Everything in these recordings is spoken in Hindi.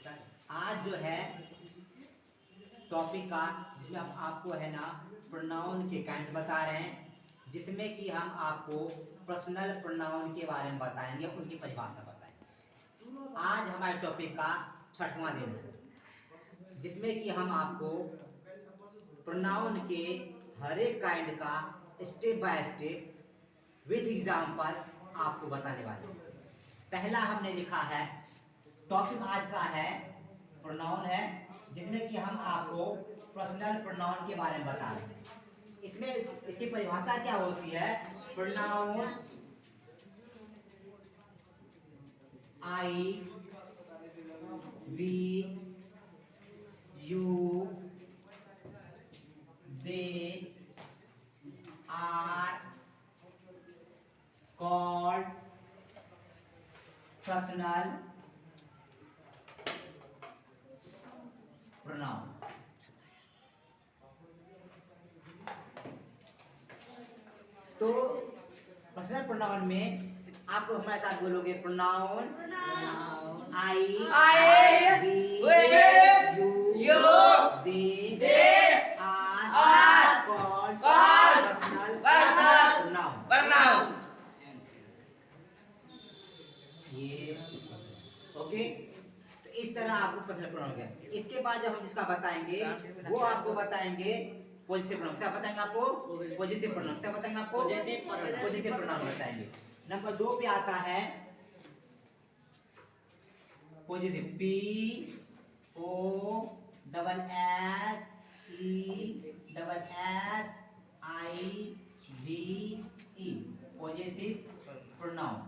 आज जो है टॉपिक का जिसमें हम आपको है ना प्रोनाउन के काइंड बता रहे हैं, जिसमें कि हम आपको पर्सनल प्रोनाउन के बारे में बताएंगे, उनकी परिभाषा बताएंगे। आज हमारे टॉपिक का 6वां दिन है, जिसमें कि हम आपको प्रोनाउन के हर एक काइंड का step by step with example आपको बताने वाले हैं। पहला हमने लिखा है, टॉपिक आज का है प्रोनाउन है, जिसमें कि हम आपको पर्सनल प्रोनाउन के बारे में बता रहे हैं। इसमें इसकी परिभाषा क्या होती है? Pronoun I, we, you, they are called personal pronoun. तो पर्सनल प्रोनाउन में आप लोग हमारे साथ बोलोगे pronoun I, we, you, they are called personal pronoun. ये ओके। तो इस तरह आपको पर्सनल प्रोनाउन है। इसके बाद जो हम जिसका बताएंगे वो आपको बताएंगे पॉजिटिव प्रोनाउन। क्या बताएंगे आपको? Positive pronoun. क्या बताएंगे आपको? पॉजिटिव प्रोनाउन बताएंगे। नंबर 2 पे आता है positive, P O double S E double S I V E, positive pronoun.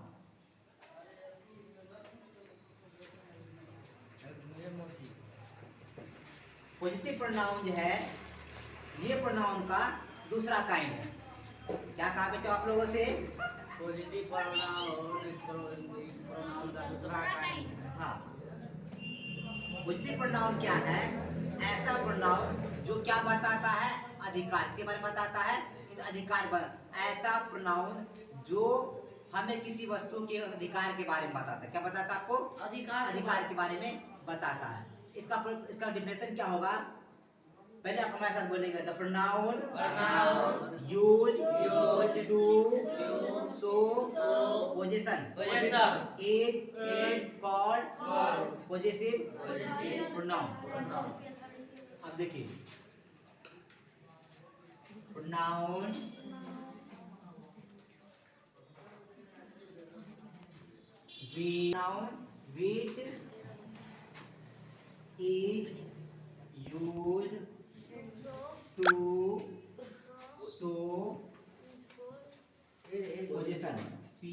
Positive pronoun जो है, ये प्रोनाउन का दूसरा काइंड है। क्या कहा बेटा आप लोगों से? पॉजिटिव प्रोनाउन का दूसरा काइंड। हाँ, पॉजिटिव प्रोनाउन क्या है? ऐसा प्रोनाउन जो क्या बताता है? अधिकार के बारे में बताता है। किस अधिकार पर? ऐसा प्रोनाउन जो हमें किसी वस्तु के अधिकार के बारे में बताता है। क्या बताता है आपको? अधिकार के बारे में बताता है। इसका डिफिनेशन क्या होगा? पहले आप हमारे साथ बोलेंगे, the pronoun use to show position is called positive pronoun. अब देखिए, pronoun which is used to show position, P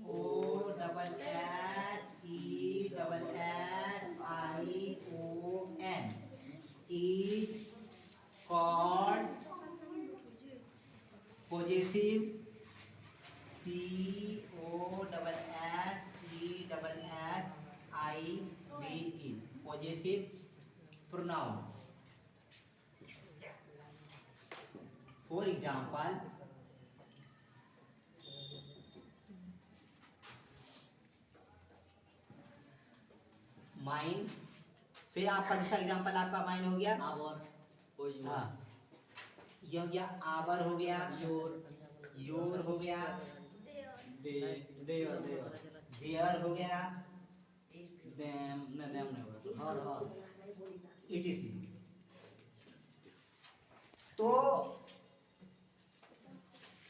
O S E S I O N, is called possessive, P O S E S I V E, possessive pronoun. For example, mine। फिर आपका दूसरा एग्जांपल आपका माइन हो गया, हाँ, ये हो गया आवर, हो गया योर, हो गया देयर, हो गया और etc। तो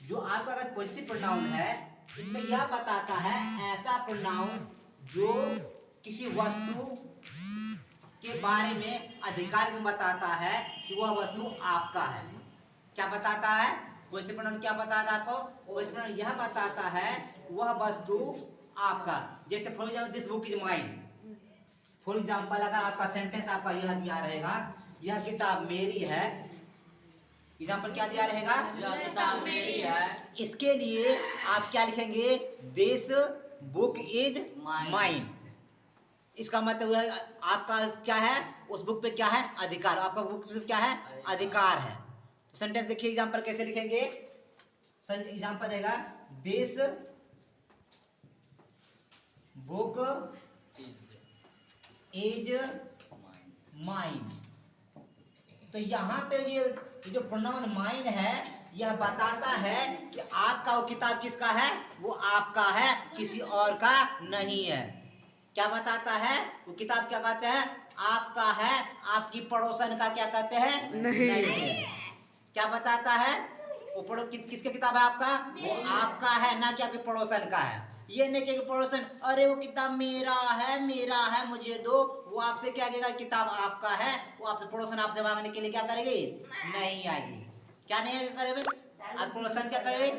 जो आपका अगर पॉजिटिव प्रोनाउन है, इसमें यह बताता है ऐसा प्रोनाउन जो किसी वस्तु के बारे में अधिकार में बताता है कि वह वस्तु आपका है। क्या बताता है? पॉजिटिव प्रोनाउन क्या बताता है आपको? पॉजिटिव प्रोनाउन यह बताता है वह वस्तु आपका। जैसे for example, this book is mine. For example, अगर आपका सेंटेंस आपका यह दिया रहेगा, यह किताब मेरी है। एग्जांपल क्या दिया रहेगा? यह किताब मेरी है। इसके लिए आप क्या लिखेंगे? This book is mine. इसका मतलब है आपका क्या है? उस बुक पे क्या है? अधिकार। आपका बुक पे क्या है? अधिकार है। तो सेंटेंस देखिए, एग्जांपल कैसे लिखेंगे? एग्जांपल रहेगा, दिस बुक इज माइन। तो यहाँ पे ये जो प्रोनाउन माइन है यह बताता है कि आपका वो किताब किसका है, वो आपका है, किसी और का नहीं है। क्या बताता है वो किताब, क्या कहते हैं, आपका है, आपकी पड़ोसन का क्या कहते हैं, नहीं है। क्या बताता है वो किसका किताब है आपका, वो आपका है, ना कि आपके पड़ोसन का है। ये नहीं कि पड़ोसन अरे वो किताब मेरा है मुझे दो, वो आपसे क्या कहेगा, किताब आपका है, वो आपसे पड़ोसन आपसे मांगने के लिए क्या करेगी, नहीं आएगी। क्या नहीं करेगी, अब पड़ोसन क्या करेगी,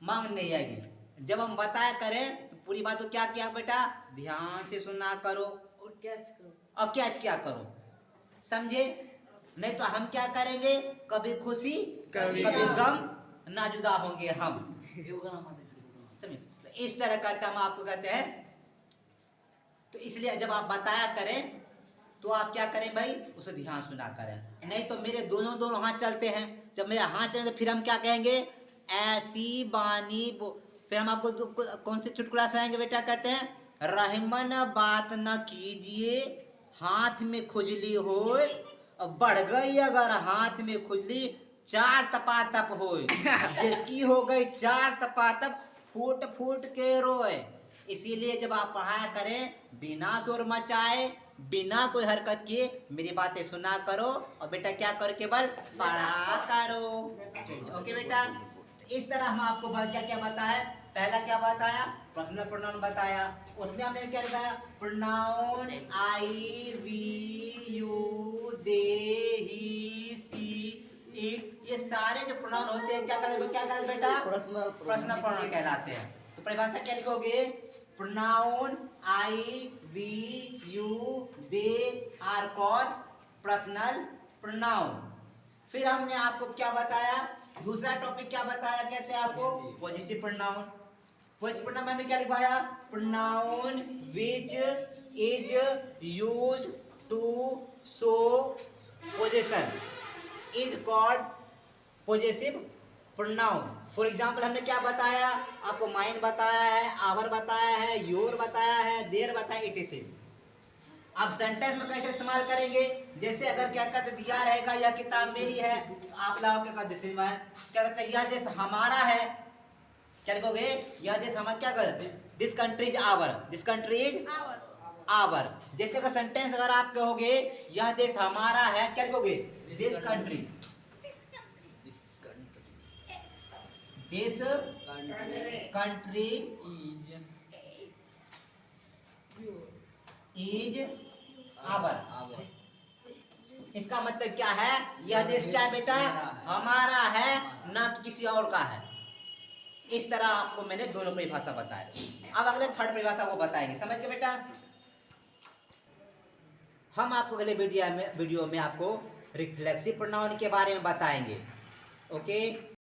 मांग नहीं आएगी। जब हम बताया करें तो पूरी बात, तो क्या किया बेटा, ध्यान से सुना करो और कैच क्या करो, समझे। नहीं तो हम क्या करेंगे, कभी खुशी कभी गम, ना जुदा होंगे हम, समझे। तो इस तरह का हम आपको कहते हैं। तो इसलिए जब आप बताया करें तो आप क्या करें भाई, उसे ध्यान सुना करें। नहीं तो मेरे दोनों हाथ चलते हैं, जब मेरे हाथ चले तो फिर हम क्या कहेंगे, ऐसी बानी फिर हम आपको कौन से चुटकुला सुनाएंगे बेटा, कहते हैं रहमन बात न कीजिए हाथ में खुजली होए, बढ़ गई अगर हाथ में खुजली 4 तपातप होए, जिसकी हो गई 4 तपातप फूट फूट के रोए। इसीलिए जब आप पढ़ाया करें बिना शोर मचाए, बिना कोई हरकत किए मेरी बातें सुना करो, और बेटा क्या करो, केवल पढ़ा करो। ओके बेटा, इस तरह हम आपको क्या क्या बताया, पहला क्या बताया, पर्सनल प्रोनाउन बताया, उसमें हमने क्या बताया, pronoun I we you they he she it, ये सारे जो प्रोनाउन होते हैं क्या कहते बेटा, पर्सनल प्रोनाउन कहलाते हैं। तो परिभाषा क्या लिखोगे, pronoun I we you they are called personal pronoun. फिर हमने आपको क्या बताया, दूसरा टॉपिक क्या बताया, कहते हैं आपको पॉजिटिव प्रोनाउन। पॉजिटिव प्रोनाउन में हमने क्या लिखवाया, pronoun which is used to show position is called positive pronoun. For example हमने क्या बताया आपको, माइन बताया है, आवर बताया है, योर बताया है, देर बताया, इट। अब सेंटेंस में कैसे इस्तेमाल करेंगे, जैसे अगर क्या कहते दिया रहेगा यह किताब मेरी है, तो आप लोग क्या कहते दिस माय, क्या कहते हैं यह देश हमारा है, क्या लिखोगे, यह देश हमारा, क्या कहते this country is our, this country is our. जैसे अगर सेंटेंस अगर आप कहोगे यह देश हमारा है, क्या लिखोगे, this country, this country is our. इसका मतलब क्या है, यह देश क्या है बेटा, हमारा है, ना कि किसी और का है। इस तरह आपको मैंने दोनों परिभाषा बताया। अब अगले थर्ड परिभाषा को बताएंगे, समझ गए बेटा। हम आपको अगले वीडियो में आपको रिफ्लेक्सिव प्रोनाउन के बारे में बताएंगे। ओके।